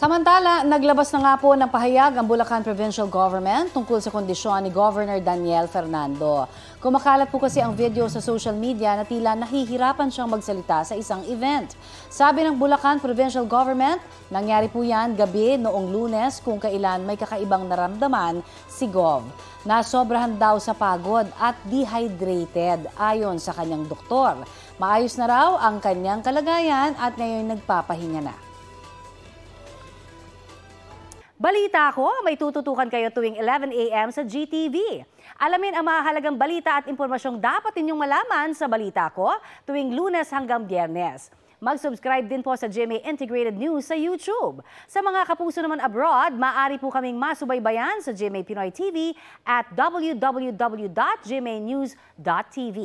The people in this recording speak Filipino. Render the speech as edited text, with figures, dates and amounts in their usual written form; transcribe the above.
Samantala, naglabas na nga po ng pahayag ang Bulacan Provincial Government tungkol sa kondisyon ni Governor Daniel Fernando. Kumakalat po kasi ang video sa social media na tila nahihirapan siyang magsalita sa isang event. Sabi ng Bulacan Provincial Government, nangyari po yan gabi noong Lunes kung kailan may kakaibang naramdaman si Gov. Nasobrahan daw sa pagod at dehydrated ayon sa kanyang doktor. Maayos na raw ang kanyang kalagayan at ngayon nagpapahinga na. Balita ko, may tututukan kayo tuwing 11 a.m. sa GTV. Alamin ang mahalagang balita at impormasyong dapat ninyong malaman sa Balita Ko tuwing Lunes hanggang Biyernes. Mag-subscribe din po sa GMA Integrated News sa YouTube. Sa mga kapuso naman abroad, maaari po kaming masubaybayan sa GMA Pinoy TV at www.gmanews.tv.